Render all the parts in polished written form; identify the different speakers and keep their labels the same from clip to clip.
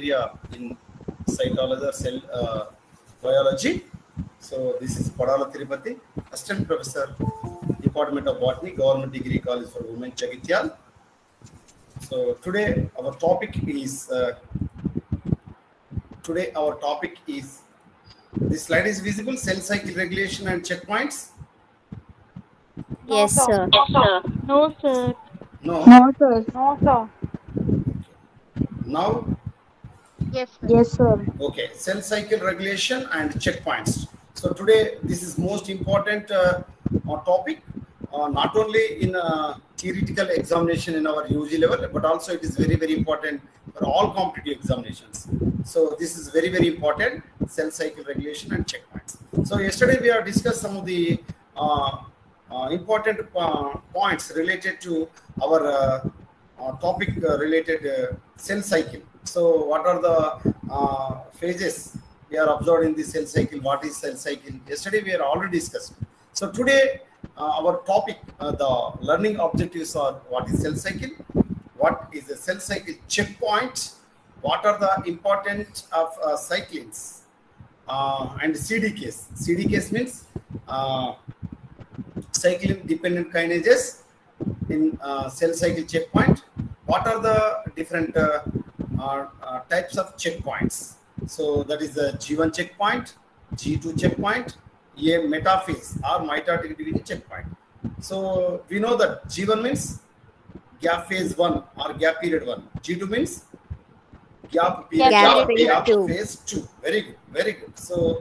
Speaker 1: area in cytology or cell biology. So this is Padala Tirupati, Assistant Professor, Department of Botany, Government Degree College for Women, Jagatyal. So today our topic is this slide is visible, cell cycle regulation and checkpoints.
Speaker 2: Yes, sir.
Speaker 3: No, sir.
Speaker 1: No.
Speaker 4: No, sir.
Speaker 3: No, sir.
Speaker 1: Now,
Speaker 2: Yes, sir.
Speaker 4: Yes, sir.
Speaker 1: okay, cell cycle regulation and checkpoints. So today this is most important topic, not only in theoretical examination in our UG level, but also it is very, very important for all competitive examinations. So this is very, very important, cell cycle regulation and checkpoints. So yesterday we have discussed some of the important points related to our topic related cell cycle. So what are the phases we are observed in the cell cycle? What is cell cycle? Yesterday we have already discussed. So today our topic, the learning objectives are what is cell cycle, what is the cell cycle checkpoint, what are the importance of cyclins and CDKs. CDKs means cyclin dependent kinases in cell cycle checkpoint. What are the different types of checkpoints? So that is the G1 checkpoint, G2 checkpoint, a metaphase or mitotic division checkpoint. So we know that G1 means gap phase 1 or gap period 1. G2 means gap phase 2. Very good, very good. So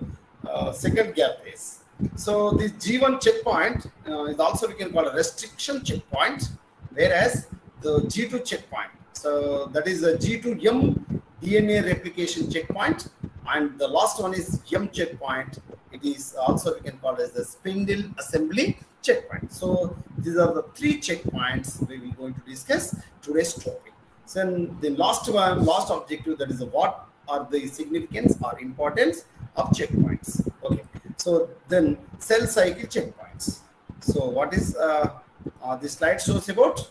Speaker 1: second gap phase. So this G1 checkpoint is also we can call a restriction checkpoint, whereas the G2 checkpoint, so that is a G2M DNA replication checkpoint, and the last one is M checkpoint. It is also we can call it as the spindle assembly checkpoint. So these are the three checkpoints we will going to discuss today's topic. So the last objective, that is what are the significance or importance of checkpoints. Okay. So then cell cycle checkpoints. So what is this slide shows about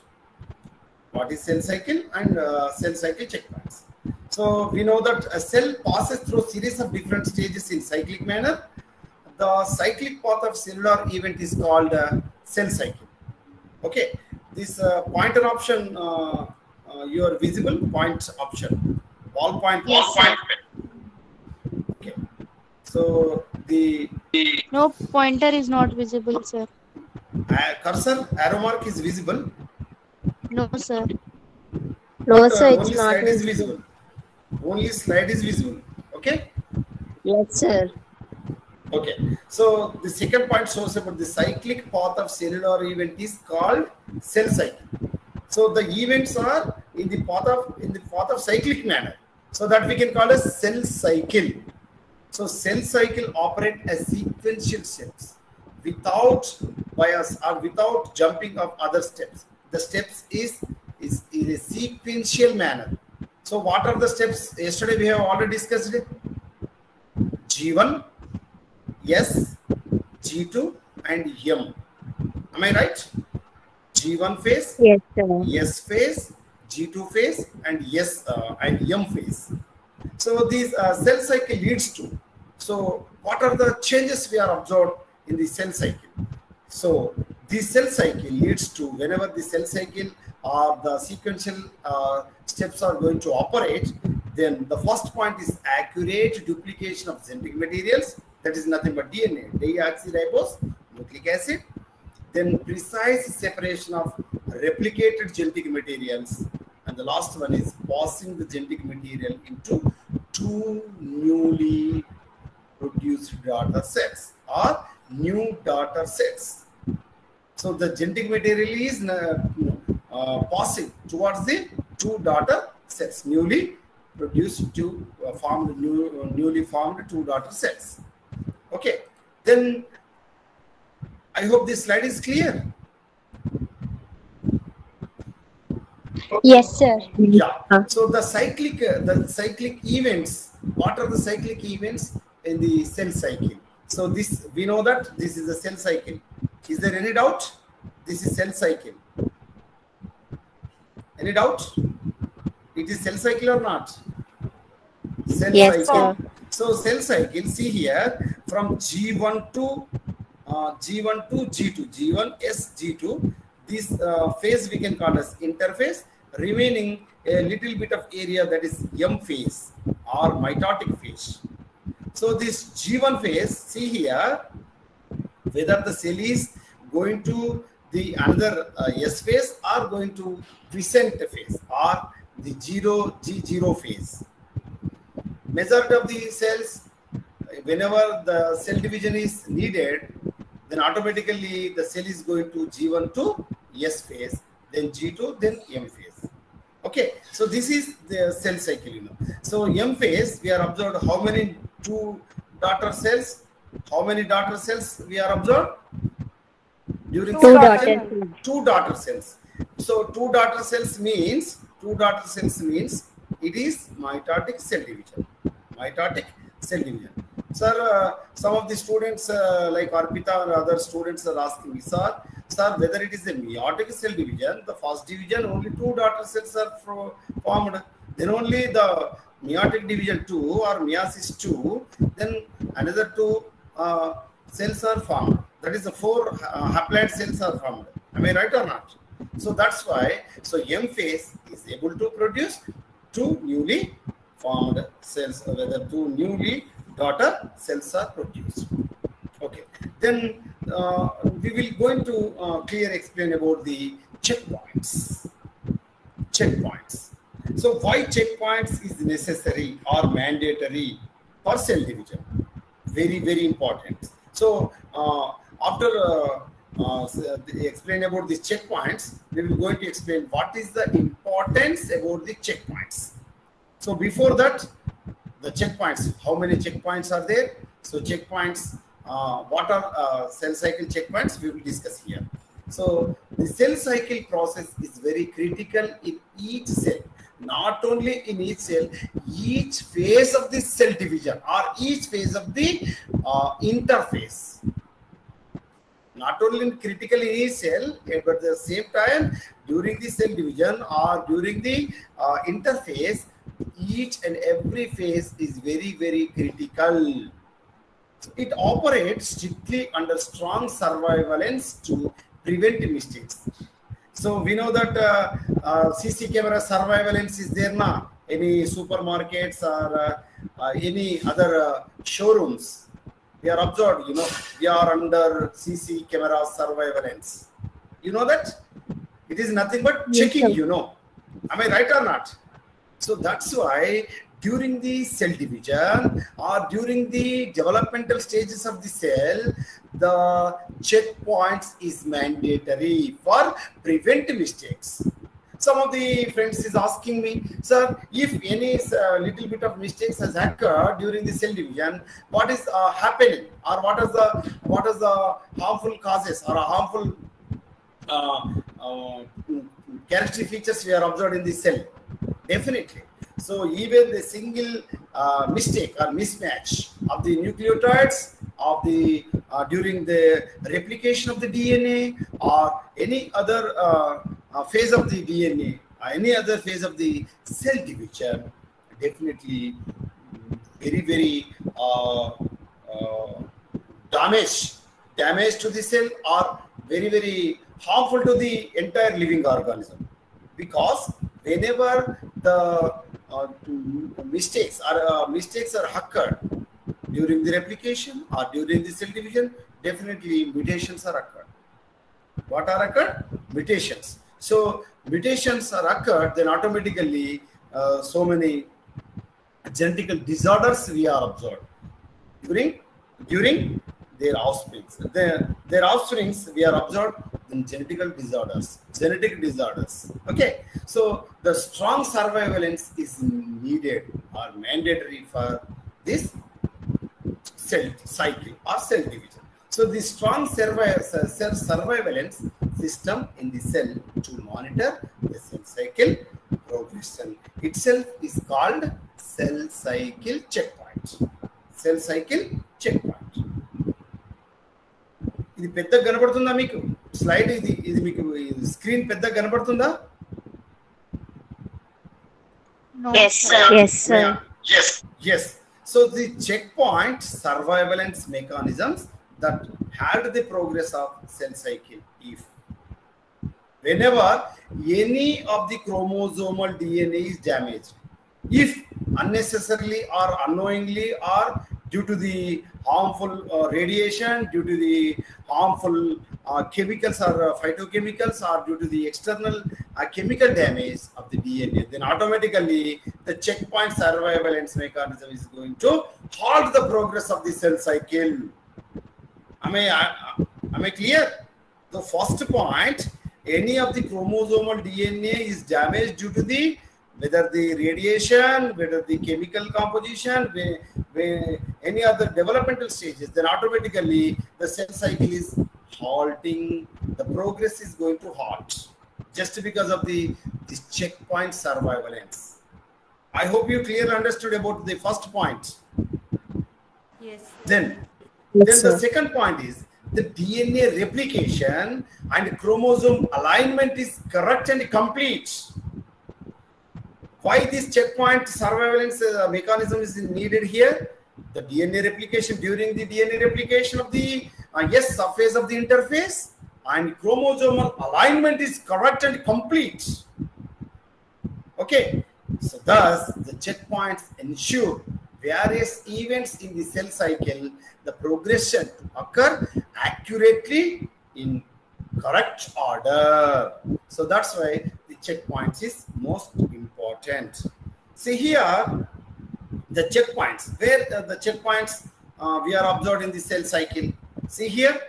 Speaker 1: what is cell cycle and cell cycle checkpoints. So we know that a cell passes through a series of different stages in cyclic manner. The cyclic path of cellular event is called cell cycle. Okay, this pointer option, you are visible point option, ballpoint.
Speaker 2: Yes, sir.
Speaker 1: Okay, so the
Speaker 3: No, pointer is not visible, sir.
Speaker 1: cursor arrow mark is visible.
Speaker 3: No, sir.
Speaker 4: No,
Speaker 1: But,
Speaker 4: sir, it's
Speaker 1: only
Speaker 4: not
Speaker 1: slide is
Speaker 4: visible.
Speaker 1: visible. Only slide is visible. Okay.
Speaker 4: Yes, sir.
Speaker 1: Okay. So the second point shows about the cyclic path of cellular event is called cell cycle. So the events are in the path of cyclic manner. So that we can call as cell cycle. So cell cycle operate as sequential steps without bias or without jumping of other steps. The steps is in a sequential manner. So what are the steps? Yesterday we have already discussed it. G1, S, G2 and M. Am I right? G1 phase,
Speaker 4: Yes, sir.
Speaker 1: S phase, G2 phase and and M phase. So these cell cycle leads to. So what are the changes we are observed in the cell cycle? So the cell cycle leads to, whenever the cell cycle or the sequential steps are going to operate, then the first point is accurate duplication of genetic materials. That is nothing but DNA, deoxyribose nucleic acid. Then precise separation of replicated genetic materials. And the last one is passing the genetic material into two newly produced data sets or new data sets. So the genetic material is passing towards the two data sets, newly produced to newly formed two data sets. Okay, then I hope this slide is clear.
Speaker 4: Yes, sir.
Speaker 1: Yeah. So the cyclic events. What are the cyclic events in the cell cycle? So this, we know that this is a cell cycle. Is there any doubt? This is cell cycle. Any doubt? It is cell cycle or not? Cell
Speaker 4: Yes,
Speaker 1: cycle.
Speaker 4: sir.
Speaker 1: So cell cycle, see here, from G1 to G2, G1S, G2, this phase we can call as interphase, remaining a little bit of area, that is M phase or mitotic phase. So this G1 phase, see here, whether the cell is going to the another S phase or going to crescent phase or the G0 phase. Majority of the cells, whenever the cell division is needed, then automatically the cell is going to G1 to S phase, then G2, then M phase. Okay, so this is the cell cycle, you know. So M phase, we are observed how many two daughter cells? How many daughter cells we are observed? During
Speaker 4: Two
Speaker 1: cell
Speaker 4: daughter
Speaker 1: division?
Speaker 4: cells.
Speaker 1: Two daughter cells. So two daughter cells means it is mitotic cell division. Mitotic cell division. Sir, some of the students like Arpita or other students are asking me, sir, whether it is a meiotic cell division, the first division only two daughter cells are formed. Then only the meiotic division 2 or meiosis 2, then another two cells are formed. That is the four haploid cells are formed. Am I right or not? So that's why, so M phase is able to produce two newly formed cells, whether two newly daughter cells are produced. Okay, then we will going to clear explain about the checkpoints. Checkpoints. So why checkpoints is necessary or mandatory for cell division? Very, very important. So after explain about these checkpoints, we will going to explain what is the importance about the checkpoints. So before that, the checkpoints, how many checkpoints are there? So checkpoints, what are cell cycle checkpoints, we will discuss here. So the cell cycle process is very critical in each cell. Not only in each cell, each phase of the cell division or each phase of the interphase. Not only critical in each cell, but at the same time, during the cell division or during the interphase, each and every phase is very, very critical. It operates strictly under strong surveillance to prevent mistakes. So we know that CC camera surveillance is there now. Any supermarkets or any other showrooms, we are observed, you know, we are under CC camera surveillance. You know that? It is nothing but checking,
Speaker 4: Yes,
Speaker 1: you know. Am I right or not? So that's why during the cell division or during the developmental stages of the cell, the checkpoints is mandatory for prevent mistakes. Some of the friends is asking me, sir, if any little bit of mistakes has occurred during the cell division, what is happening, or what is the harmful causes or harmful characteristic features we are observed in the cell? Definitely. So even the single mistake or mismatch of the nucleotides of the during the replication of the DNA or any other phase of the DNA, any other phase of the cell division, definitely very, very damage to the cell or very, very harmful to the entire living organism. Because whenever the mistakes are occurred during the replication or during the cell division, definitely mutations are occurred. What are occurred? Mutations. So mutations are occurred, then automatically so many genetic disorders we are observed during their offsprings. Their offsprings we are observed in genetic disorders. Okay, so the strong surveillance is needed or mandatory for this cell cycle or cell division. So the strong surveillance system in the cell to monitor the cell cycle progression itself is called cell cycle checkpoint. Cell cycle checkpoint. ఇది పెద్దగా కనబడుతుందా మీకు slide? ఇది మీకు screen పెద్దగా కనబడుతుందా?
Speaker 3: No,
Speaker 4: Yes,
Speaker 3: sir.
Speaker 4: sir. Yes, sir.
Speaker 1: Yes. So the checkpoint surveillance mechanisms that halt the progress of cell cycle if whenever any of the chromosomal DNA is damaged, if unnecessarily or unknowingly or due to the harmful radiation, due to the harmful chemicals or phytochemicals, or due to the external chemical damage of the DNA, then automatically the checkpoint surveillance mechanism is going to halt the progress of the cell cycle. Am I clear? The first point, any of the chromosomal DNA is damaged due to the whether the radiation, whether the chemical composition, any other developmental stages, then automatically the cell cycle is halting. The progress is going to halt just because of this checkpoint surveillance. I hope you clearly understood about the first point.
Speaker 2: Yes.
Speaker 1: Then
Speaker 4: Yes,
Speaker 1: the
Speaker 4: sir.
Speaker 1: second point is the DNA replication and chromosome alignment is correct and complete. Why this checkpoint surveillance mechanism is needed here? The DNA replication, during the DNA replication of the surface of the interface, and chromosomal alignment is correct and complete. Okay, so thus the checkpoints ensure various events in the cell cycle, the progression to occur accurately in correct order. So that's why the checkpoints is most important. See here, the checkpoints, where the checkpoints we are observed in the cell cycle. See here,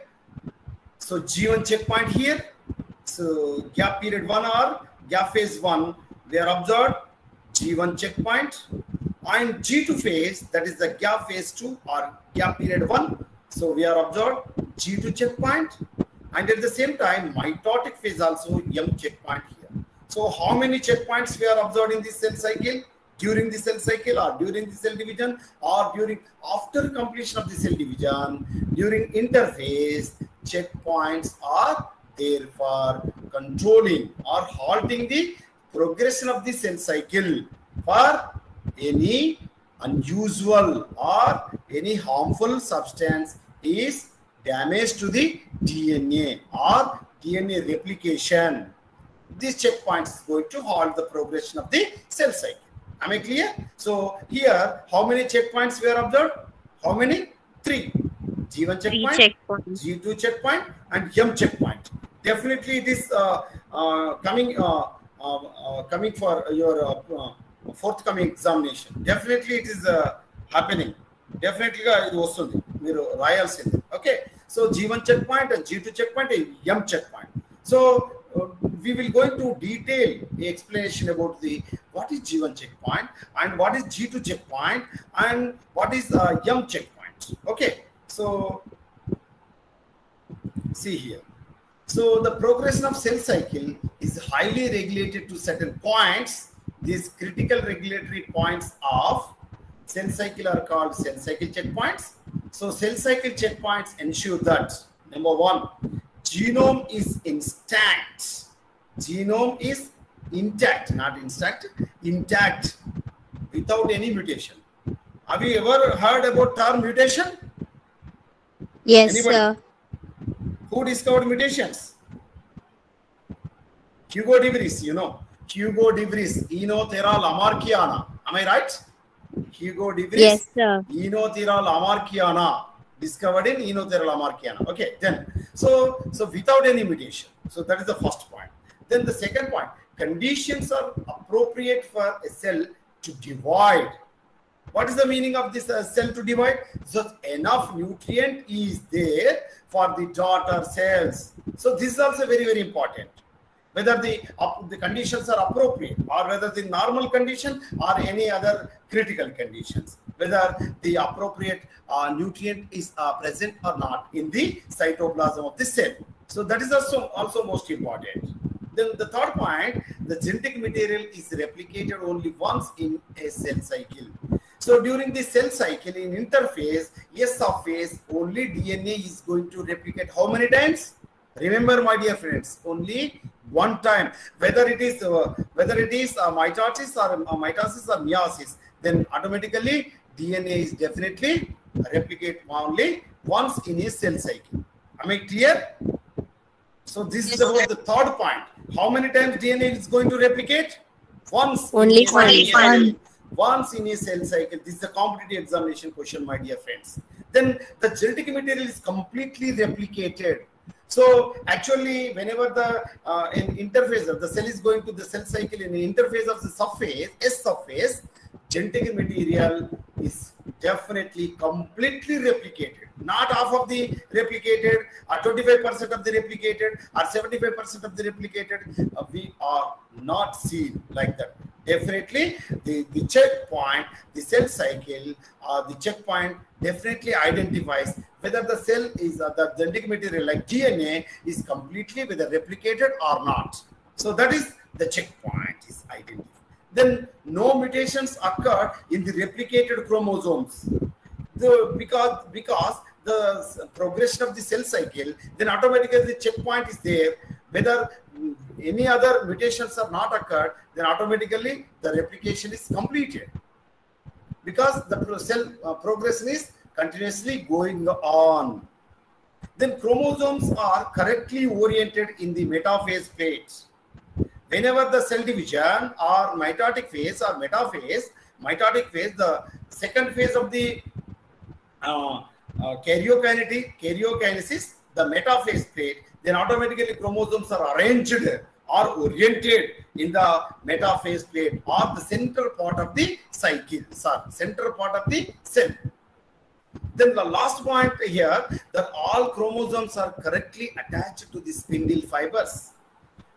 Speaker 1: so G1 checkpoint here, so gap period 1 or gap phase 1, we are observed G1 checkpoint, and G2 phase, that is the gap phase 2 or gap period 1, so we are observed G2 checkpoint, and at the same time mitotic phase also M checkpoint here. So how many checkpoints we are observed in this cell cycle? During the cell cycle, or during the cell division, or during after completion of the cell division, during interphase, checkpoints are there for controlling or halting the progression of the cell cycle for any unusual or any harmful substance is damage to the DNA or DNA replication. This checkpoint is going to halt the progression of the cell cycle. Am I clear? So here, how many checkpoints we are observed? How many? 3. G1 checkpoint, G2 checkpoint, and M checkpoint. Definitely it is coming for your forthcoming examination. Definitely it is happening. Definitely it was Rayal. Okay. So G1 checkpoint and G2 checkpoint and M checkpoint. So we will go into detail the explanation about the what is G1 checkpoint and what is G2 checkpoint and what is M checkpoint. Okay, so see here. So the progression of cell cycle is highly regulated to certain points. These critical regulatory points of cell cycle are called cell cycle checkpoints. So cell cycle checkpoints ensure that number 1, genome is intact. Genome is intact, not intact, intact without any mutation. Have you ever heard about term mutation?
Speaker 4: Yes,
Speaker 1: Anybody?
Speaker 4: sir.
Speaker 1: Who discovered mutations? Hugo de Vries, you know. Hugo de Vries, Enothera lamarckiana. Am I right? Hugo de Vries,
Speaker 4: Yes, sir.
Speaker 1: Enothera lamarckiana, discovered in Enothera lamarckiana. Okay, then so without any mutation. So that is the first point. Then the second point, conditions are appropriate for a cell to divide. What is the meaning of this cell to divide? So enough nutrient is there for the daughter cells. So this is also very, very important. Whether the conditions are appropriate or whether the normal condition or any other critical conditions, whether the appropriate nutrient is present or not in the cytoplasm of the cell. So that is also most important. Then the third point, the genetic material is replicated only once in a cell cycle. So during the cell cycle in interphase, S of phase, only DNA is going to replicate how many times? Remember, my dear friends, only one time. Whether it is mitosis or meiosis, then automatically DNA is definitely replicate only once in a cell cycle. Am I clear? So this is about the third point. How many times DNA is going to replicate? Once.
Speaker 4: Only
Speaker 1: in a cell
Speaker 4: one.
Speaker 1: cycle. Once in a cell cycle. This is a competitive examination question, my dear friends. Then the genetic material is completely replicated. So actually, whenever the interface of the cell is going to the cell cycle in the interface of the surface, S surface, genetic material is definitely completely replicated. Not half of the replicated, or 25% of the replicated, or 75% of the replicated. We are not seen like that. Definitely, the checkpoint, the cell cycle, the checkpoint definitely identifies whether the cell is the genetic material like DNA is completely whether replicated or not. So that is the checkpoint is identified. Then no mutations occur in the replicated chromosomes. Because the progression of the cell cycle, then automatically the checkpoint is there. Whether any other mutations are not occurred, then automatically the replication is completed. Because the cell progression is continuously going on. Then chromosomes are correctly oriented in the metaphase plate. Whenever the cell division or mitotic phase or mitotic phase, the second phase of the karyokinesis, the metaphase plate, then automatically chromosomes are arranged or oriented in the metaphase plate or the center part of the cycle, center part of the cell. Then the last point here, that all chromosomes are correctly attached to the spindle fibers.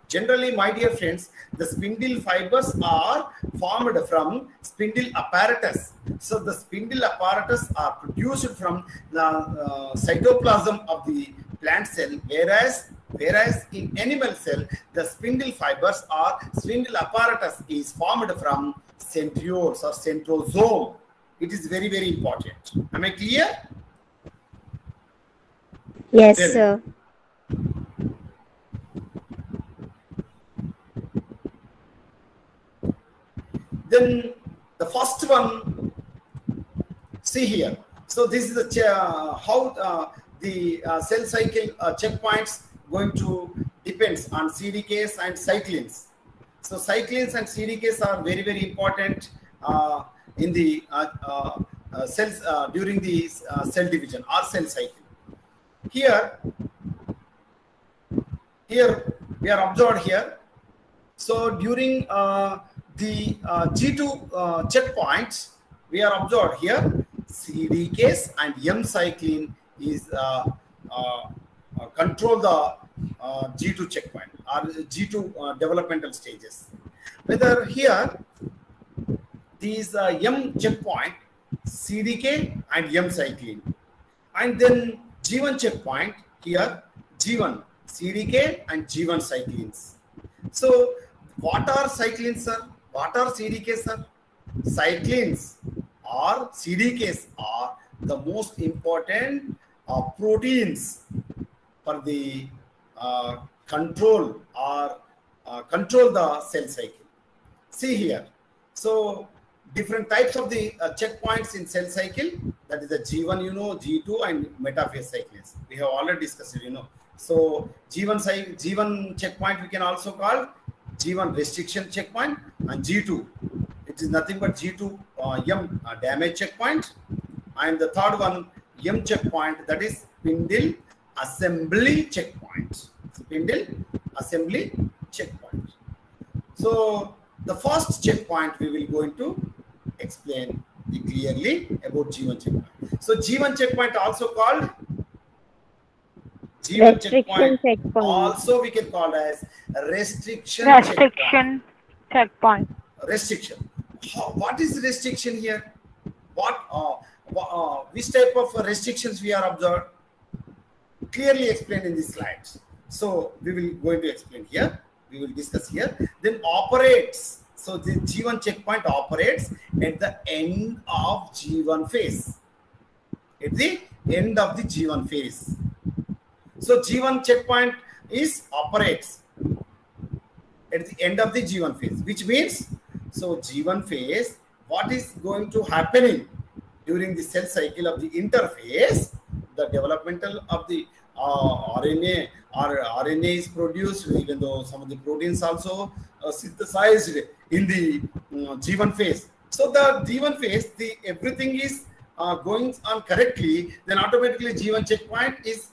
Speaker 1: Generally, my dear friends, the spindle fibers are formed from spindle apparatus. So the spindle apparatus are produced from the cytoplasm of the plant cell, whereas in animal cell, the spindle fibers or spindle apparatus is formed from centrioles or centrosome. It is very, very important. Am I clear?
Speaker 4: Yes,
Speaker 1: Then,
Speaker 4: sir.
Speaker 1: Then the first one, see here. So this is the how the cell cycle checkpoints going to depends on CDKs and cyclins. So cyclins and CDKs are very, very important in the cells during the cell division or cell cycle. Here we are observed here. So during the G2 checkpoints, we are observed here, CDKs and M cyclin is control the G2 checkpoint or G2 developmental stages. Whether here these M checkpoint, CDK and M cyclin, and then G1 checkpoint here, G1 CDK and G1 cyclins. So what are cyclins, sir? What are CDKs, sir? Cyclins or CDKs are the most important proteins for the control or control the cell cycle. See here. So different types of the checkpoints in cell cycle, that is the G1, you know, G2 and metaphase cyclins. We have already discussed it, you know. So G1 checkpoint we can also call G1 restriction checkpoint, and G2, it is nothing but G2 M damage checkpoint, and the third one M checkpoint, that is spindle assembly checkpoint. Spindle assembly checkpoint. So the first checkpoint we will going to explain clearly about G1 checkpoint. So G1 checkpoint also called G1 checkpoint. Also we can call as restriction checkpoint. Restriction. What is restriction here? Which type of restrictions we are observed? Clearly explained in this slides. So we will going to explain here. We will discuss here. Then operates. So the G1 checkpoint operates at the end of G1 phase. At the end of the G1 phase. So G1 checkpoint operates at the end of the G1 phase, which means, so G1 phase what is going to happening during the cell cycle of the interphase, the developmental of the RNA or RNA is produced, even though some of the proteins also synthesized in the G1 phase. So the G1 phase, everything is going on correctly, then automatically G1 checkpoint is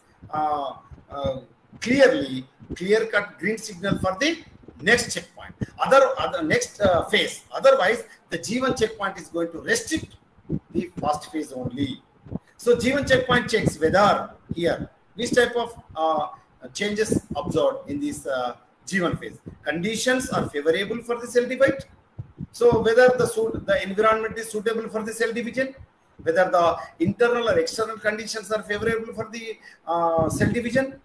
Speaker 1: clear-cut green signal for the next checkpoint, other next phase. Otherwise, the G1 checkpoint is going to restrict the first phase only. So G1 checkpoint checks whether here which type of changes observed in this G1 phase. Conditions are favorable for the cell divide. So whether the environment is suitable for the cell division, whether the internal or external conditions are favorable for the cell division,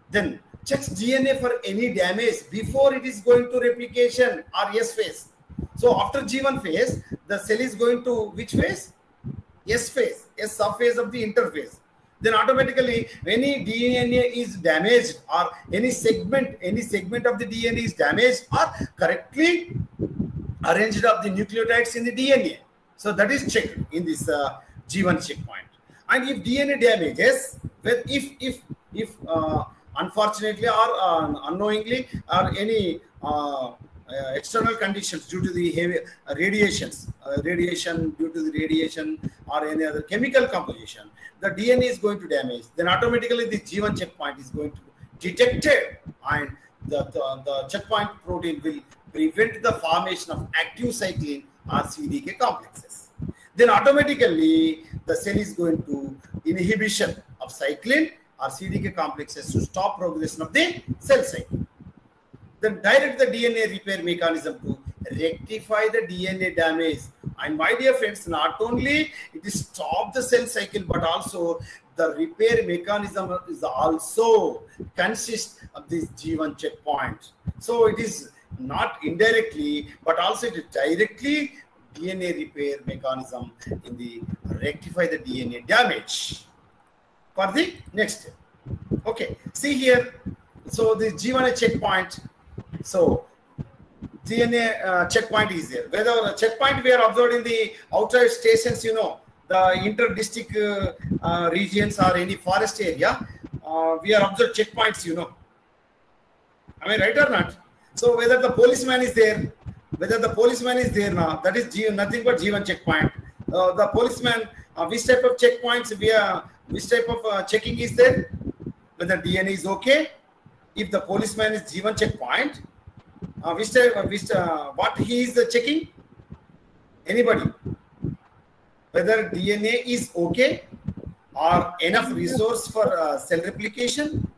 Speaker 1: then checks DNA for any damage before it is going to replication or S phase. So after G1 phase, the cell is going to which phase? S phase, S subphase of the interphase. Then automatically any DNA is damaged or any segment of the DNA is damaged or correctly arranged of the nucleotides in the DNA. So that is checked in this G1 checkpoint. And if DNA damages, well, if unfortunately or unknowingly or any external conditions due to the heavy radiation due to the radiation or any other chemical composition, the DNA is going to damage, then automatically the G1 checkpoint is going to detect it, and the checkpoint protein will prevent the formation of active cyclin or CDK complexes. Then automatically the cell is going to inhibition of cyclin or CDK complexes to stop progression of the cell cycle. Then direct the DNA repair mechanism to rectify the DNA damage. And my dear friends, not only it is stop the cell cycle, but also the repair mechanism is also consists of this G1 checkpoint. So it is not indirectly, but also it is directly DNA repair mechanism in the rectify the DNA damage for the next step. Okay, see here. So the G1 checkpoint. So DNA checkpoint is there. Whether the checkpoint we are observing the outside stations, you know, the inter-district regions or any forest area, we are observing checkpoints, you know. Am I right or not? So whether the policeman is there, now, that is nothing but G1 checkpoint. The policeman, which type of checkpoints which type of checking is there? Whether DNA is okay. If the policeman is G1 checkpoint, what he is checking? Anybody? Whether DNA is okay or enough resource for cell replication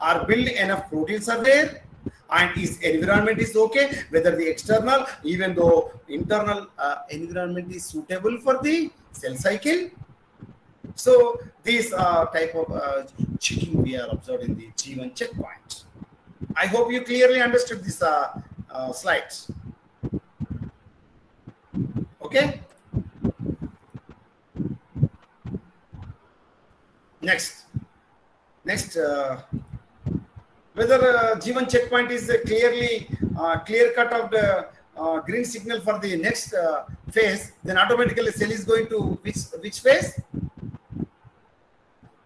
Speaker 1: or build enough proteins are there, and his environment is okay, whether the external, even though internal environment is suitable for the cell cycle. So these type of checking we are observing the G1 checkpoint. I hope you clearly understood this slides. Okay. Next, whether G1 checkpoint is clearly clear cut of the green signal for the next phase, then automatically cell is going to which phase?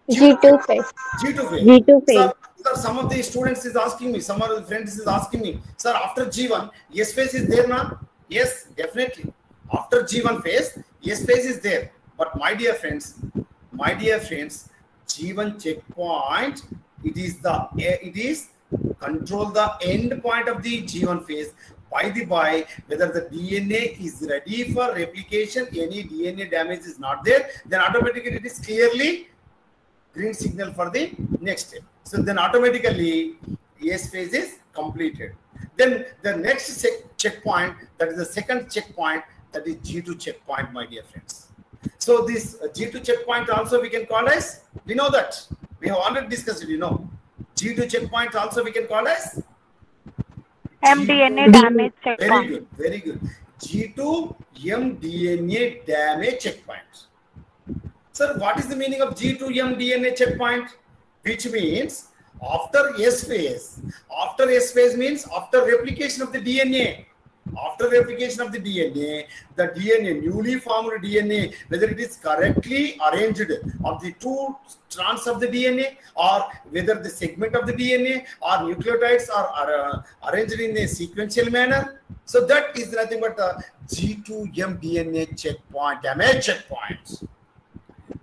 Speaker 4: G2 phase.
Speaker 1: G2 phase.
Speaker 4: G2 phase.
Speaker 1: Sir, some of the students is asking me, some of the friends is asking me, sir, after G1, S phase is there now? Yes, definitely. After G1 phase, S phase is there. But my dear friends, G1 checkpoint, it is control the end point of the G1 phase. By the by, whether the DNA is ready for replication, any DNA damage is not there, then automatically it is clearly green signal for the next step. So then automatically S phase is completed. Then the next checkpoint, that is the second checkpoint, that is G2 checkpoint, my dear friends. So this G2 checkpoint also we can call as, we know that, we have already discussed it, you know. G2 checkpoint also we can call as
Speaker 2: mDNA damage checkpoint.
Speaker 1: Very good. G2 mDNA damage checkpoint. Sir, what is the meaning of G2 mDNA checkpoint? Which means after S phase means after replication of the DNA, After replication of the DNA, newly formed DNA, whether it is correctly arranged of the two strands of the DNA, or whether the segment of the DNA or nucleotides are arranged in a sequential manner. So that is nothing but the G2M DNA checkpoint, damage checkpoint.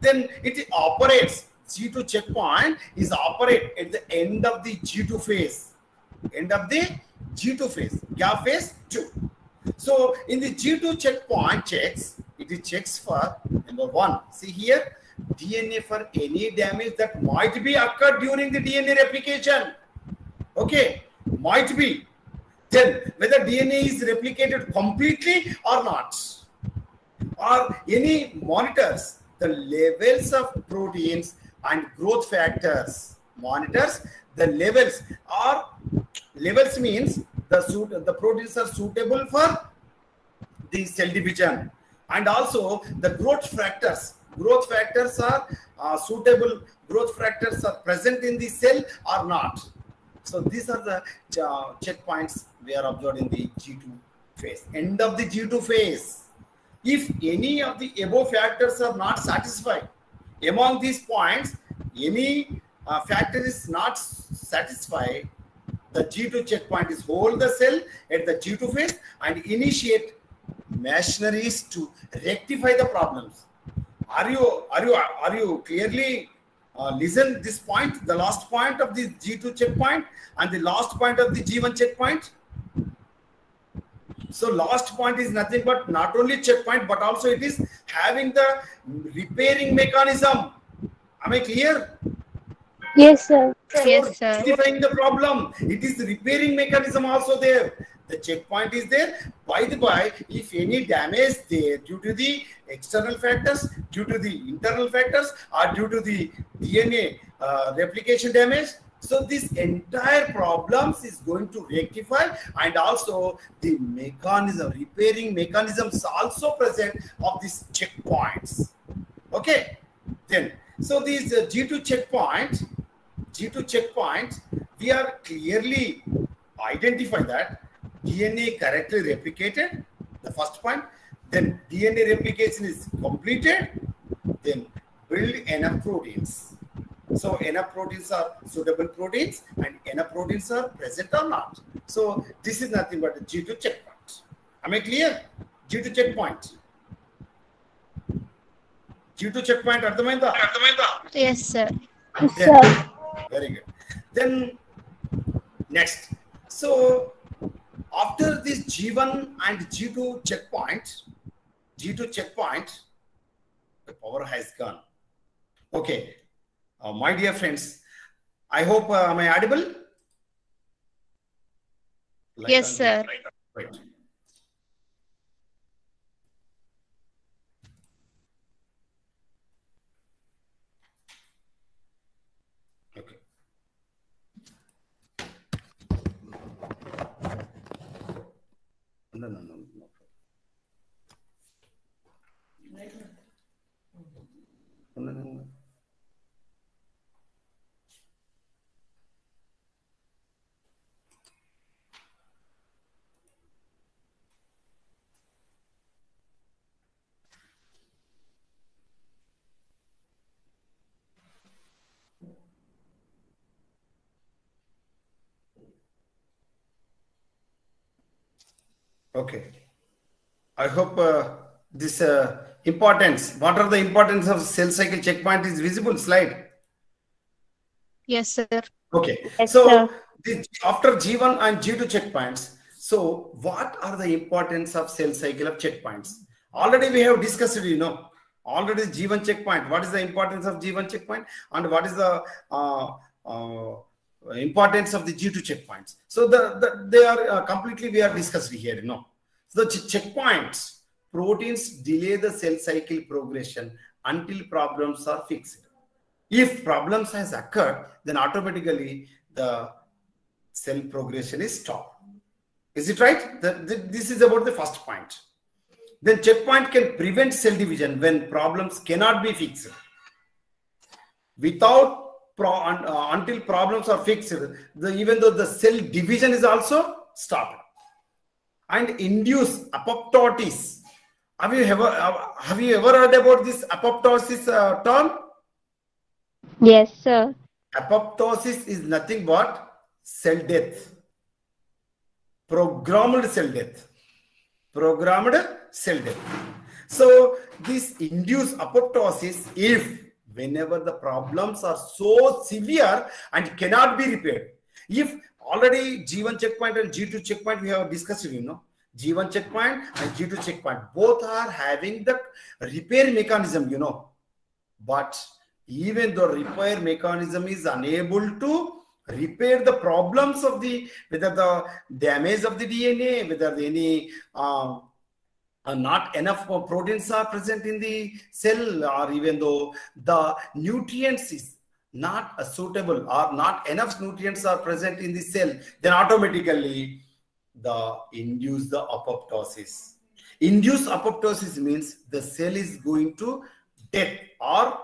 Speaker 1: Then it operates, G2 checkpoint is operate at the end of the G2 phase. End of the G2 phase, gap phase 2. So in the G2 checkpoint checks, it checks for number 1. See here, DNA for any damage that might be occurred during the DNA replication. Okay, might be. Then whether DNA is replicated completely or not. Or any monitors the levels of proteins and growth factors. Monitors the levels, or levels means the proteins are suitable for the cell division, and also the growth factors. Growth factors are suitable. Growth factors are present in the cell or not. So these are the checkpoints we are observed in the G2 phase. End of the G2 phase. If any of the above factors are not satisfied, among these points, any factor is not satisfied, the G2 checkpoint is hold the cell at the G2 phase and initiate machineries to rectify the problems. Are you clearly listen this point, the last point of the G2 checkpoint and the last point of the G1 checkpoint? So last point is nothing but not only checkpoint, but also it is having the repairing mechanism. Am I clear?
Speaker 3: Yes, sir.
Speaker 4: Yes, sir.
Speaker 1: Rectifying the problem. It is the repairing mechanism also there. The checkpoint is there. By the by, if any damage there due to the external factors, due to the internal factors, or due to the DNA replication damage, so this entire problems is going to rectify, and also the mechanism, repairing mechanisms also present of these checkpoints. Okay, then so these G2 checkpoint, we are clearly identify that DNA correctly replicated, the first point. Then DNA replication is completed. Then build enough proteins. So enough proteins are suitable proteins, and enough proteins are present or not. So this is nothing but the G2 checkpoint. Am I clear? G2 checkpoint. G2 checkpoint. Ardhamainda?
Speaker 4: Yes, sir.
Speaker 3: Yes, sir.
Speaker 1: Very good. Then next. So after this G1 and G2 checkpoint, the power has gone. Okay. My dear friends, I hope, am I audible?
Speaker 4: Yes, sir.
Speaker 1: Right. Okay. No. No. Okay. I hope this importance, what are the importance of cell cycle checkpoint is visible slide.
Speaker 4: Yes, sir.
Speaker 1: Okay.
Speaker 3: Yes,
Speaker 1: So
Speaker 3: sir.
Speaker 1: after G1 and G2 checkpoints, so what are the importance of cell cycle of checkpoints? Already we have discussed it, already G1 checkpoint. What is the importance of G1 checkpoint, and what is the importance of the G2 checkpoints? So they are completely we are discussed here, So the checkpoints, proteins delay the cell cycle progression until problems are fixed. If problems has occurred, then automatically the cell progression is stopped. Is it right? This is about the first point. Then checkpoint can prevent cell division when problems cannot be fixed. Until problems are fixed, even though the cell division is also stopped. and induce apoptosis. Have you ever heard about this apoptosis term?
Speaker 3: Yes, sir.
Speaker 1: Apoptosis is nothing but cell death. Programmed cell death. Programmed cell death. So this induced apoptosis if whenever the problems are so severe and cannot be repaired. If already G1 checkpoint and G2 checkpoint we have discussed, G1 checkpoint and G2 checkpoint both are having the repair mechanism, but even though repair mechanism is unable to repair the problems of whether the damage of the DNA, whether any not enough proteins are present in the cell, or even though the nutrients is not suitable or not enough nutrients are present in the cell, then automatically induce the apoptosis. Induced apoptosis means the cell is going to death or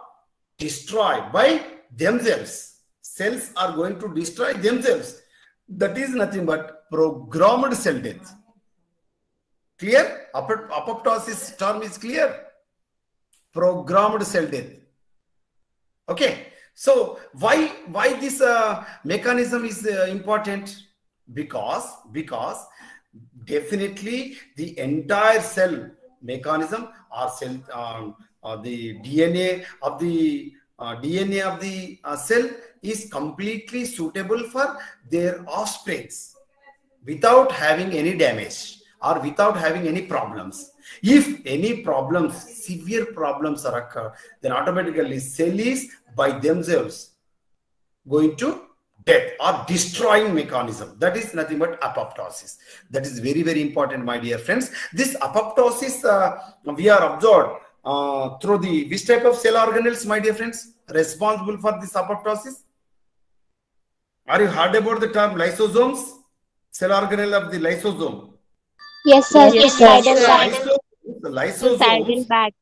Speaker 1: destroy by themselves. Cells are going to destroy themselves. That is nothing but programmed cell death. Clear? Apoptosis term is clear. Programmed cell death. Okay. So why this mechanism is important? Because definitely the entire cell mechanism or cell the DNA of the cell is completely suitable for their offsprings without having any damage or without having any problems. If any problems, severe problems are occur, then automatically cell is by themselves going to death or destroying mechanism. That is nothing but apoptosis. That is very, very important, my dear friends. This apoptosis we are observed through which type of cell organelles, my dear friends, responsible for this apoptosis? Are you heard about the term lysosomes? Cell organelle of the lysosome.
Speaker 3: Yes, sir. Yes,
Speaker 1: Lysosomes.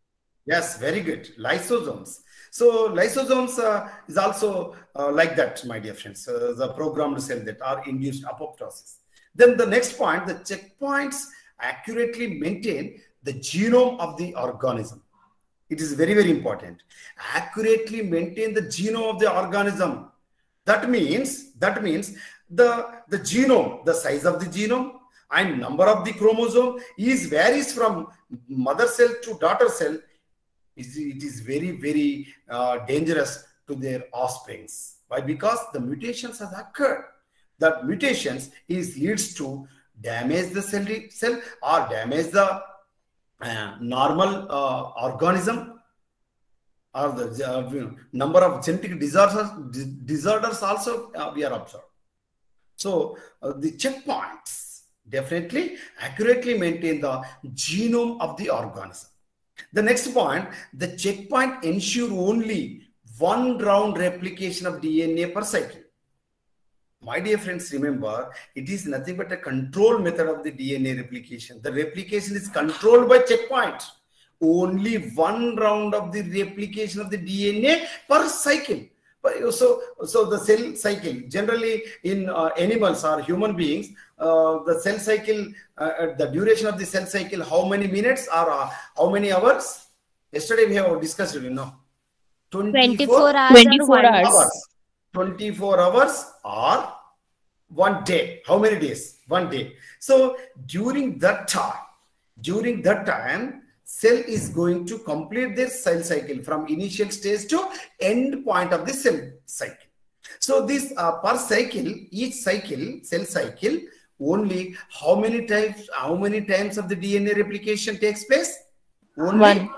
Speaker 1: Yes, very good. Lysosomes. So lysosomes is also like that, my dear friends. The programmed cell that are induced apoptosis. Then the next point, the checkpoints accurately maintain the genome of the organism. It is very, very important. Accurately maintain the genome of the organism. That means the genome, the size of the genome and number of the chromosome varies from mother cell to daughter cell. It is very, very dangerous to their offsprings. Why? Because the mutations have occurred. That mutations leads to damage the cell or damage the normal organism, or the number of genetic disorders also we are observed. So the checkpoints definitely accurately maintain the genome of the organism. The next point, the checkpoint ensure only one round replication of DNA per cycle. My dear friends, remember, it is nothing but a control method of the DNA replication. The replication is controlled by checkpoint. Only one round of the replication of the DNA per cycle. So the cell cycle, generally in animals or human beings, the cell cycle, the duration of the cell cycle, how many minutes or how many hours? Yesterday we have discussed,
Speaker 4: 24 hours.
Speaker 3: 24 hours.
Speaker 1: 24 hours or 1 day. How many days? 1 day. So during that time, cell is going to complete their cell cycle from initial stage to end point of the cell cycle. So this per cycle, each cycle, cell cycle, only how many times of the DNA replication takes place? Only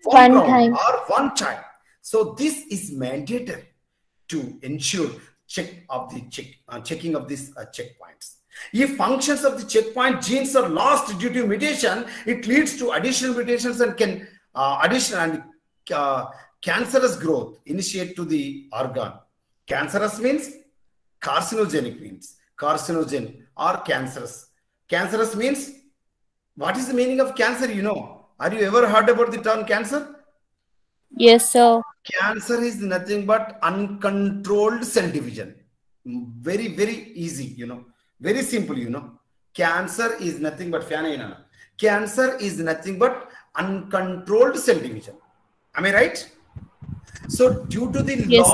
Speaker 1: one time or one time. So this is mandatory to ensure checking of these checkpoints. If functions of the checkpoint genes are lost due to mutation, it leads to additional mutations and can cancerous growth initiate to the organ. Cancerous means carcinogenic, means carcinogen or cancerous. Cancerous means, what is the meaning of cancer? Are you ever heard about the term cancer?
Speaker 3: Yes, sir.
Speaker 1: Cancer is nothing but uncontrolled cell division. Very, very easy, very simple, Cancer is nothing but cancer is nothing but uncontrolled cell division. Am I right? So due to the
Speaker 3: Yes,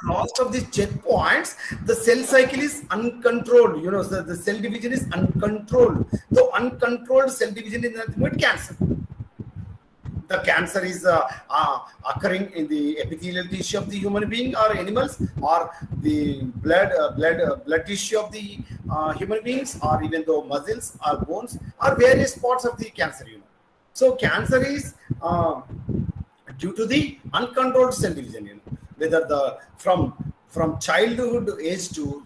Speaker 1: loss of the checkpoints, the cell cycle is uncontrolled. You know, so the cell division is uncontrolled. So uncontrolled cell division is nothing but cancer. The cancer is occurring in the epithelial tissue of the human being or animals, or the blood tissue of the human beings, or even though muscles or bones, or various parts of the cancer. You know, so cancer is due to the uncontrolled cell division. You know, whether the from childhood age to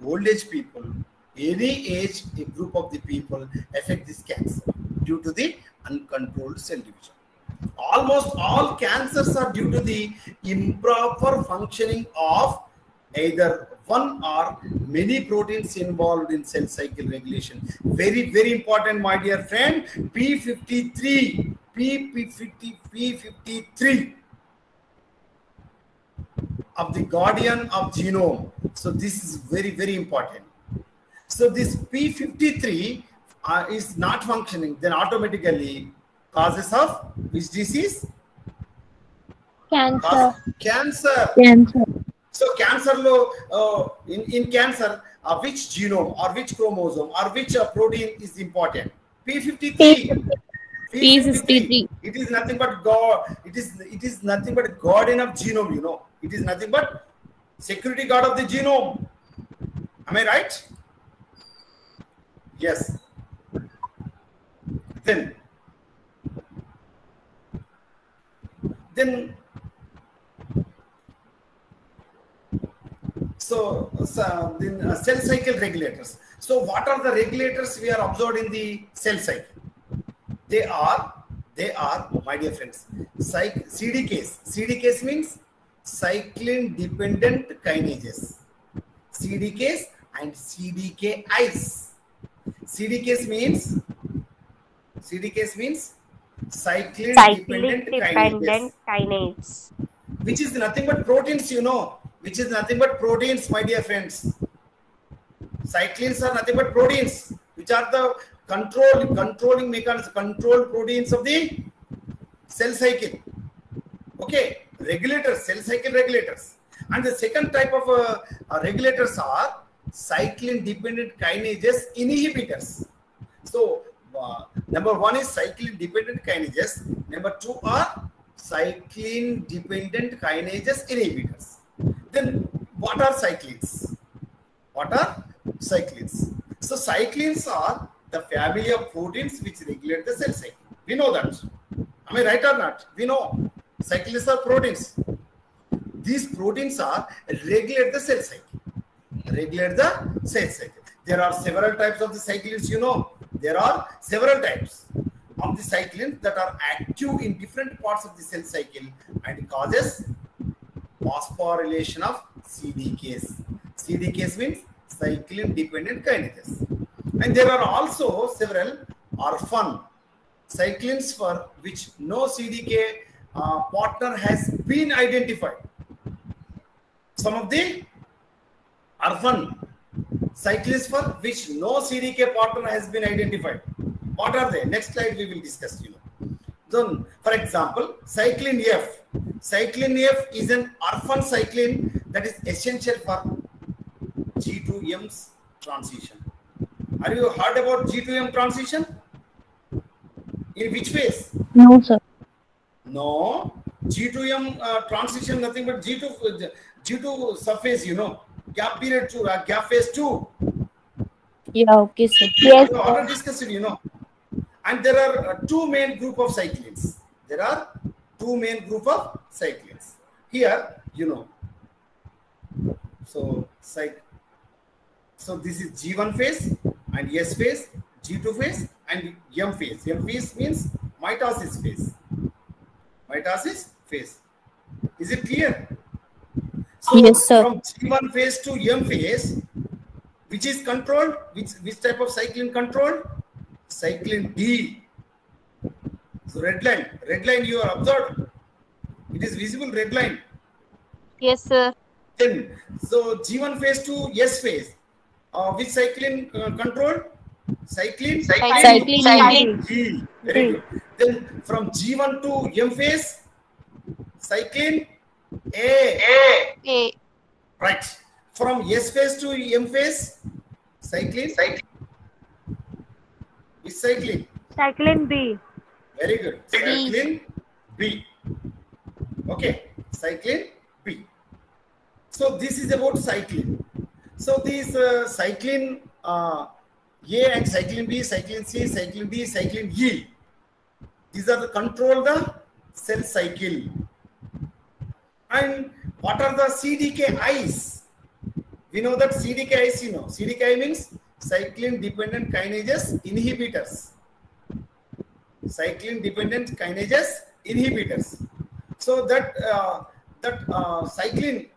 Speaker 1: old age people, any age a group of the people affect this cancer due to the uncontrolled cell division. Almost all cancers are due to the improper functioning of either one or many proteins involved in cell cycle regulation. Very, very important, my dear friend. P53 of the guardian of genome. So this is very, very important. So this P53 is not functioning, then automatically causes of which disease?
Speaker 3: Cancer.
Speaker 1: Cancer. So cancer in cancer, which genome or which chromosome or which protein is important? P53.
Speaker 3: P53.
Speaker 1: It is nothing but God. It is nothing but guardian of genome. You know, it is nothing but security guard of the genome. Am I right? Yes. Then cell cycle regulators. So what are the regulators we are observed in the cell cycle? They are, my dear friends, CDKs. CDKs means cyclin dependent kinases. CDKs and CDKIs. CDKs means cyclin dependent kinase, which is nothing but proteins, you know, which is nothing but proteins, my dear friends. Cyclins are nothing but proteins, which are the controlling mechanisms, control proteins of the cell cycle. Okay, regulators, cell cycle regulators. And the second type of regulators are cyclin dependent kinases inhibitors. So number one is cyclin dependent kinases. Number two are cyclin dependent kinases inhibitors. Then what are cyclins? So cyclins are the family of proteins which regulate the cell cycle. We know that. Am I right or not? We know cyclins are proteins. These proteins are regulate the cell cycle. There are several types of the cyclins, you know. There are several types of the cyclins that are active in different parts of the cell cycle and causes phosphorylation of CDKs. CDKs means cyclin dependent kinases. And there are also several orphan cyclins for which no CDK partner has been identified. Some of the orphan cyclins for which no CDK partner has been identified. What are they? Next slide we will discuss. You know. So, for example, cyclin F. Cyclin F is an orphan cyclin that is essential for G2M's transition. Are you heard about G2M transition? In which phase?
Speaker 3: No, sir.
Speaker 1: No. G2M transition nothing but G2 subphase, you know. Gap period 2, gap phase 2.
Speaker 3: Yeah, okay, sir. Yes.
Speaker 1: We already discussed it, you know. And there are two main group of cyclins. Here, you know. So this is G1 phase and S phase, G2 phase and M phase. M phase means mitosis phase. Is it clear? So
Speaker 3: yes, sir.
Speaker 1: From G1 phase to M phase, which is controlled? Which type of cyclin controlled? Cyclin D. So red line you are observed. It is visible, red line.
Speaker 4: Yes, sir.
Speaker 1: Then, so G1 phase to S phase. which cyclin control? Cyclin
Speaker 3: Cyclin
Speaker 1: G. Very good. Then from G1 to M phase, cyclin A.
Speaker 4: A.
Speaker 1: Right. From S phase to M phase, cyclin. Which cyclin?
Speaker 2: Cyclin B.
Speaker 1: Very good. Cyclin B. Okay. Cyclin B. So this is about cyclin. So these cyclin A and cyclin B, cyclin C, cyclin D, cyclin E. These are the control the cell cycle. And what are the CDKIs? We know that CDKIs, you know. CDKI means cyclin dependent kinases inhibitors. Cyclin dependent kinases inhibitors. So that cyclin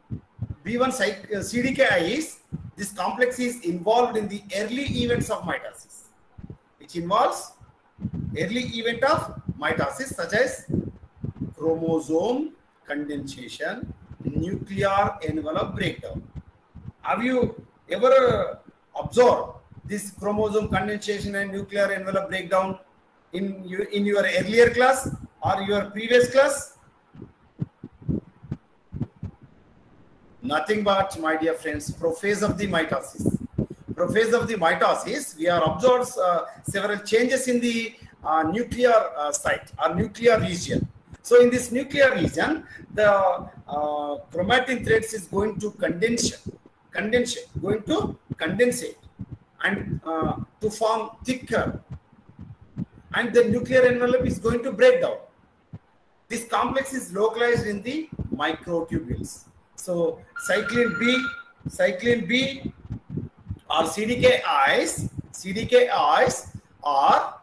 Speaker 1: B1 CDKIs, this complex is involved in the early events of mitosis, which involves early event of mitosis such as chromosome condensation, nuclear envelope breakdown. Have you ever observed this chromosome condensation and nuclear envelope breakdown in your earlier class or your previous class? Nothing but, my dear friends, prophase of the mitosis. Prophase of the mitosis, we are observed several changes in the nuclear site or nuclear region. So in this nuclear region, the chromatin threads is going to condensate and to form thicker, and the nuclear envelope is going to break down. This complex is localized in the microtubules. So cyclin B or CDKIs are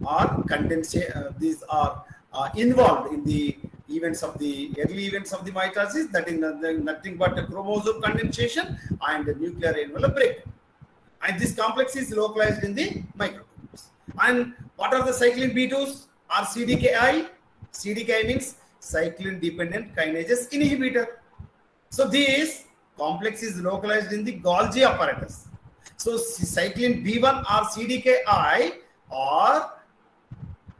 Speaker 1: condensate. These are involved in the events of the early events of the mitosis, that is nothing but a chromosome condensation and the nuclear envelope breakdown. And this complex is localized in the microtubules. And what are the cyclin B2s or CDKI? CDKI means cyclin dependent kinases inhibitor. So this complex is localized in the Golgi apparatus. So cyclin B1 or CDKI are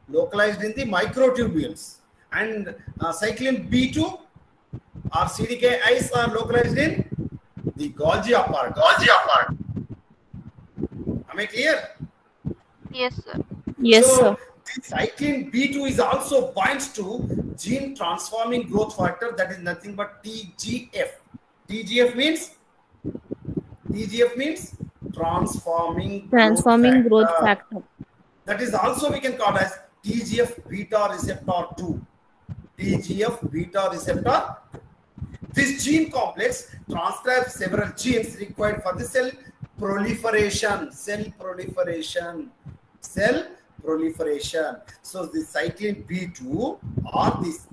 Speaker 1: localized in the microtubules, and cyclin B2 or CDKIs are localized in the Golgi apparatus. Am I clear?
Speaker 4: Yes, sir.
Speaker 3: Yes,
Speaker 1: So,
Speaker 3: sir.
Speaker 1: the cyclin B2 is also binds to gene transforming growth factor, that is nothing but TGF. TGF means transforming
Speaker 3: Growth factor.
Speaker 1: That is also we can call as TGF beta receptor 2. TGF beta receptor. This gene complex transcribes several genes required for the cell proliferation. So the cyclin B2 or this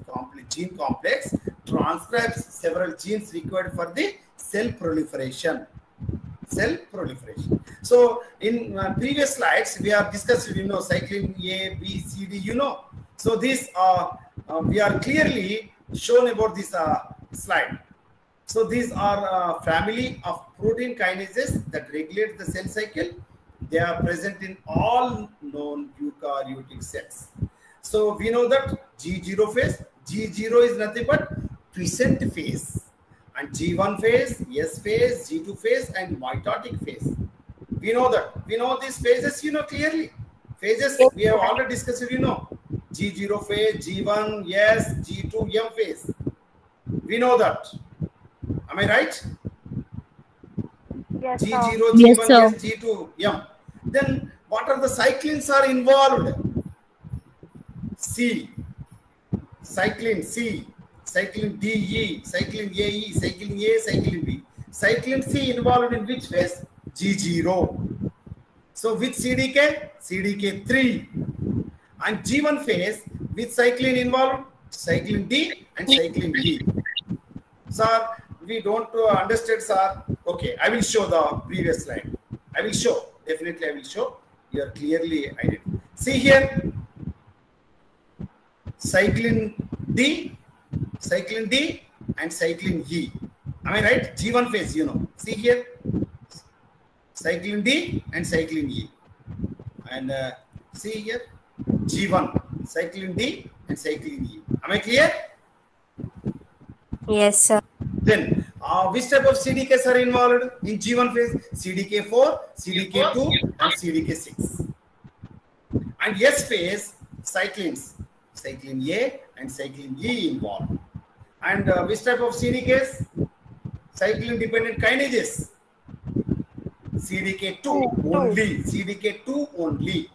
Speaker 1: gene complex transcribes several genes required for the cell proliferation. So in previous slides we have discussed, cyclin A, B, C, D, So this we are clearly shown about this slide. So these are family of protein kinases that regulate the cell cycle. They are present in all known eukaryotic cells. So we know that G0 phase, G0 is nothing but quiescent phase, and G1 phase, S phase, G2 phase, and mitotic phase. We know that. We know these phases, clearly. Phases we have already discussed, G0 phase, G1, S, G2, M phase. We know that. Am I right?
Speaker 2: Yes,
Speaker 1: G0,
Speaker 2: sir.
Speaker 1: G1,
Speaker 3: Yes, sir.
Speaker 1: S, G2, M. Then what are the cyclins are involved? C, cyclin C, cyclin DE, cyclin AE, cyclin A, cyclin B. Cyclin C involved in which phase? G0. So which CDK? CDK3. And G1 phase, which cyclin involved? Cyclin D and cyclin E. Sir, we don't understand, sir. Okay, I will show the previous slide. I will show. Definitely, I will show. You are clearly identified. See here, cyclin D, and cyclin E. Am I right? G1 phase, See here, cyclin D and cyclin E. And see here, G1, cyclin D and cyclin E. Am I clear?
Speaker 2: Yes, sir.
Speaker 1: Then, which type of CDKs are involved in G1 phase? CDK4, CDK2, and CDK6. And S phase, cyclins, cyclin A and cyclin E involved. And which type of CDKs? Cyclin dependent kinases. CDK2 only. CDK2 only.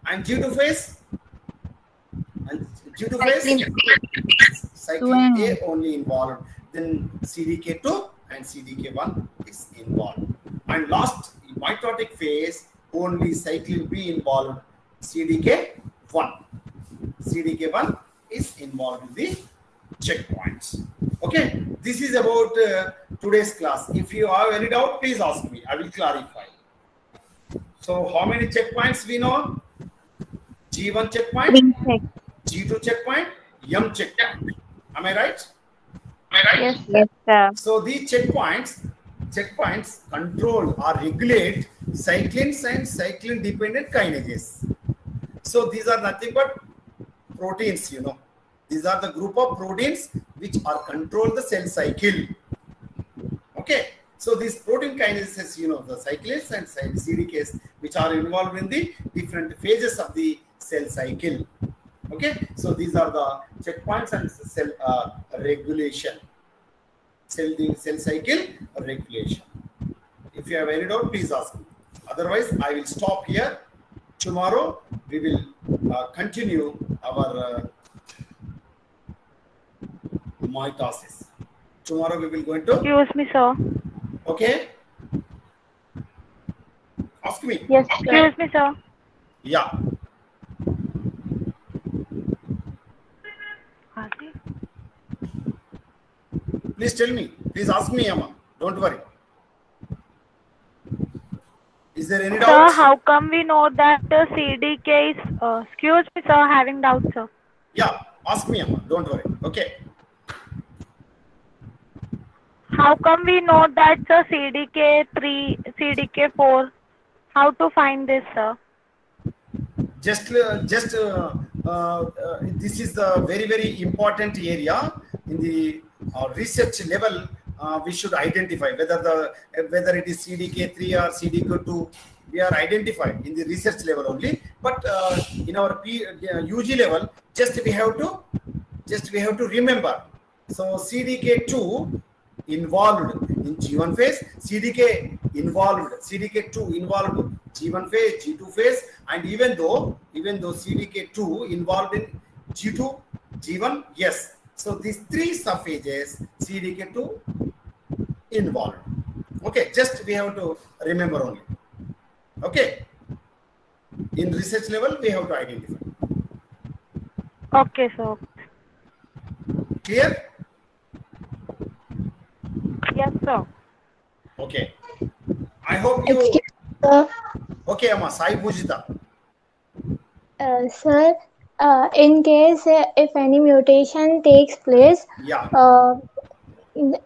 Speaker 1: And G2 phase? And G2 phase? Cyclin A only involved. Then CDK2 and CDK1 is involved. And last, mitotic phase, only cyclin B involved. CDK1. CDK1 is involved in the checkpoints. Okay, this is about today's class. If you have any doubt, please ask me. I will clarify. So, how many checkpoints we know? G1 checkpoint, G2 checkpoint, M checkpoint. Am I right?
Speaker 4: Yes.
Speaker 3: Yes, sir.
Speaker 1: So, these checkpoints control or regulate cyclins and cyclin dependent kinases. So, these are nothing but proteins, you know. These are the group of proteins which are control the cell cycle. Okay. So these protein kinases, you know, the cyclins and CDKs which are involved in the different phases of the cell cycle. Okay. So these are the checkpoints and cell regulation. Cell cycle regulation. If you have any doubt, please ask me. Otherwise, I will stop here. Tomorrow we will continue our mitosis. Tomorrow we will go into.
Speaker 4: Excuse me, sir.
Speaker 1: Okay. Ask me.
Speaker 4: Yes. Excuse me, sir.
Speaker 1: Yeah. Please tell me. Please ask me, Amma. Don't worry. Is there any doubt?
Speaker 4: Sir, how come we know that the CDK is, excuse me, sir, having doubts, sir.
Speaker 1: Yeah, ask me, Amma. Don't worry. Okay.
Speaker 4: How come we know that the CDK3, CDK4? How to find this, sir?
Speaker 1: This is the very important area in the research level. We should identify whether it is CDK3 or CDK2. We are identified in the research level only, but in our UG level, just we have to remember. So CDK2 involved in G1 phase, CDK2 involved G1 phase, G2 phase, and even though CDK2 involved in G2, G1, yes. So these three subphases, CDK2 involved. Okay, just we have to remember only. Okay. In research level, we have to identify.
Speaker 4: Okay, sir.
Speaker 1: Clear?
Speaker 4: Yes, sir.
Speaker 1: Okay. I hope you.
Speaker 3: Excuse me, sir.
Speaker 1: Okay, Amma, Sai Pujita.
Speaker 3: Sir, in case if any mutation takes place,
Speaker 1: Yeah.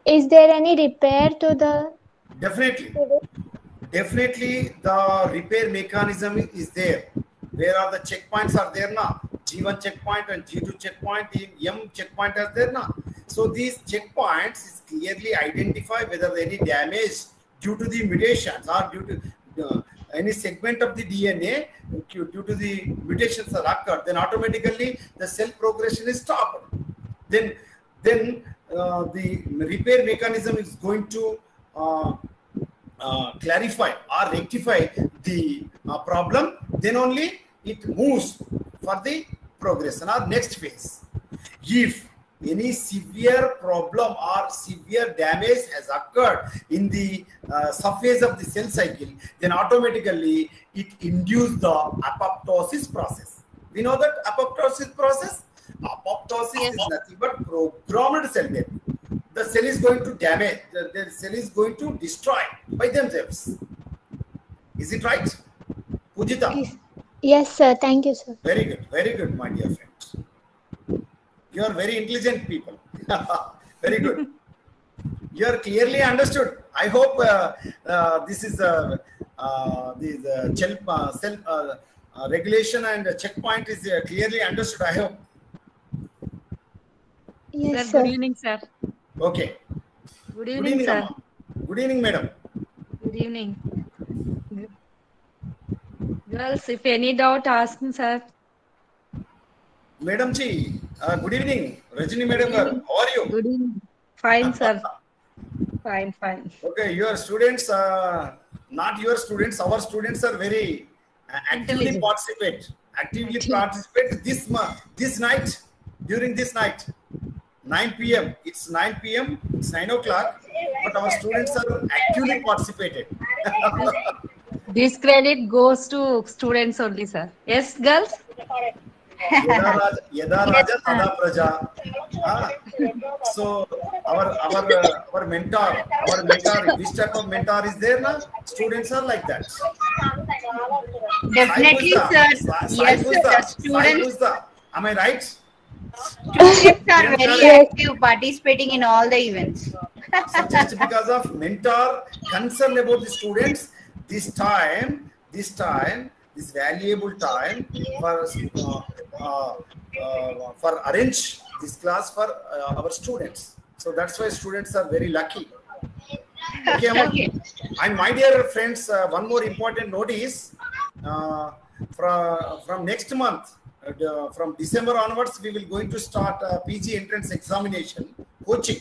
Speaker 3: is there any repair to the?
Speaker 1: Definitely. Definitely, the repair mechanism is there. Where are the checkpoints are there now? G1 checkpoint and G2 checkpoint, M checkpoint is there now. So these checkpoints is clearly identify whether any damage due to the mutations or due to any segment of the DNA due to the mutations that occurred, then automatically the cell progression is stopped. Then the repair mechanism is going to clarify or rectify the problem. Then only it moves for the progression or next phase. If any severe problem or severe damage has occurred in the surface of the cell cycle, then automatically it induces the apoptosis process. We know that apoptosis process? Apoptosis is nothing but programmed cell death. The cell is going to damage, the cell is going to destroy by themselves. Is it right? Pujita?
Speaker 3: Yes, sir. Thank you, sir.
Speaker 1: Very good, my dear friends. You are very intelligent people. Very good. You are clearly understood. I hope this is the self regulation and checkpoint is clearly understood. I hope.
Speaker 3: Yes,
Speaker 2: Sir,
Speaker 3: sir.
Speaker 2: good evening, sir.
Speaker 1: Okay.
Speaker 2: Good evening, sir.
Speaker 1: Amma. Good evening, madam.
Speaker 2: Good evening. Girls, if any doubt, ask me, sir.
Speaker 1: Madam ji, good evening. Rajini madam, how are you?
Speaker 2: Good evening. Fine, sir. Fine, fine.
Speaker 1: Okay, your students, not your students, our students are very actively
Speaker 2: Intelligent.
Speaker 1: participate. Actively participate this night, during this night, 9 p.m. It's 9 p.m. It's 9 o'clock, but our students are actively participated.
Speaker 2: This credit goes to students only, sir. Yes, girls?
Speaker 1: Yada Raja Tada Praja. So our mentor, which type of mentor is there now? Students are like that.
Speaker 5: Definitely, sir. Yes, sir. The students,
Speaker 1: Am I right?
Speaker 5: students are very active, participating in all the events.
Speaker 1: So just because of mentor concern about the students, this valuable time for arrange this class for our students. So that's why students are very lucky. Okay, Amma?
Speaker 5: Okay.
Speaker 1: And my dear friends, one more important note is from next month, from December onwards, we will going to start PG entrance examination coaching,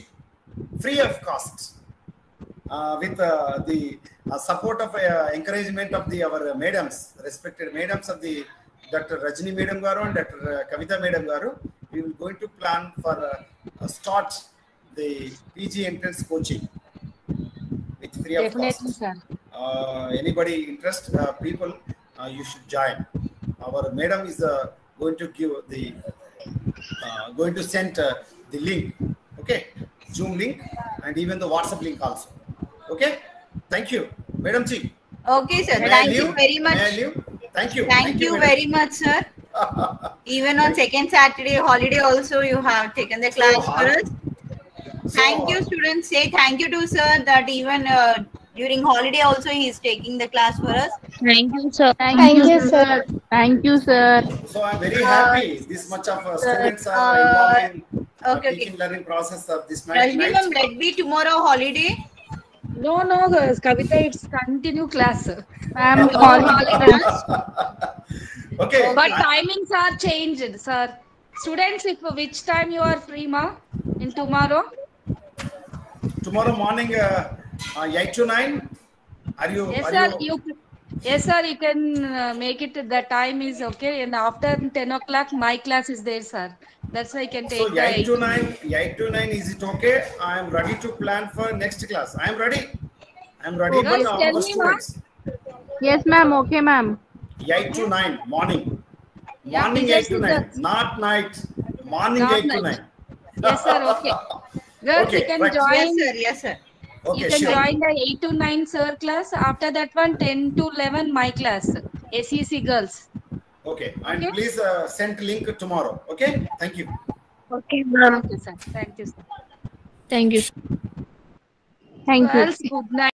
Speaker 1: free of cost, with the support of encouragement of our madams, respected madams of the Dr. Rajini Madam Garu and Dr. Kavita Madam Garu. We will going to plan for start the PG entrance coaching with free of
Speaker 2: Definitely,
Speaker 1: cost.
Speaker 2: sir.
Speaker 1: Anybody interest people, you should join. Our madam is going to give the going to send the link, okay, Zoom link and even the WhatsApp link also. Okay, thank you, Madam Ji.
Speaker 5: Okay, sir.
Speaker 1: May I
Speaker 5: Thank you
Speaker 1: leave?
Speaker 5: very much.
Speaker 1: May I leave? Thank you.
Speaker 5: Thank you
Speaker 1: madam.
Speaker 5: very much, sir. Even on second Saturday holiday also, you have taken the class for us. Thank you, students. Say thank you to sir that even during holiday also he is taking the class for us.
Speaker 6: Thank you, sir.
Speaker 3: Thank you, sir.
Speaker 6: Thank you, sir.
Speaker 1: So I'm very happy. This much of students are involved in
Speaker 5: okay,
Speaker 1: teaching learning process of this
Speaker 5: Rajni
Speaker 1: night.
Speaker 5: ma'am, let be tomorrow holiday.
Speaker 2: No, girls. Kavita, it's continue class.
Speaker 6: I'm
Speaker 2: All
Speaker 6: calling.
Speaker 2: holidays.
Speaker 1: Okay.
Speaker 2: But timings are changed, sir. Students, if which time you are free, ma? In tomorrow?
Speaker 1: Tomorrow morning, 8 to 9. Are you?
Speaker 2: Yes,
Speaker 1: are
Speaker 2: sir.
Speaker 1: you?
Speaker 2: Yes, sir. You can make it. The time is okay. And after 10 o'clock, my class is there, sir. That's why I can take
Speaker 1: So
Speaker 2: the
Speaker 1: 8 to 9. 8 to 9. Is it okay? I am ready to plan for next class. I am ready. I am ready.
Speaker 2: Girls,
Speaker 1: for
Speaker 2: tell
Speaker 1: our
Speaker 2: me, ma'am.
Speaker 1: students.
Speaker 6: Yes, ma'am. Okay, ma'am.
Speaker 1: 8 to 9 morning.
Speaker 2: Yeah,
Speaker 1: Morning
Speaker 2: teachers
Speaker 1: 8 to
Speaker 2: is
Speaker 1: 9.
Speaker 2: the-
Speaker 1: Not night. Morning
Speaker 2: Not
Speaker 1: 8 to
Speaker 2: night.
Speaker 1: 9.
Speaker 2: Yes, sir. Okay. Girls,
Speaker 1: Okay,
Speaker 2: you can
Speaker 1: right.
Speaker 2: join.
Speaker 5: Yes, sir. Yes, sir.
Speaker 1: Okay,
Speaker 2: You can
Speaker 1: sure.
Speaker 2: join the 8 to 9 sir class. After that one, 10 to 11 my class. SEC girls.
Speaker 1: Okay, and
Speaker 2: Okay.
Speaker 1: please send link tomorrow. Okay, thank you.
Speaker 6: Okay, ma'am.
Speaker 2: Okay, sir. Thank you, sir.
Speaker 6: Thank you. Thank you.
Speaker 2: Girls, good night.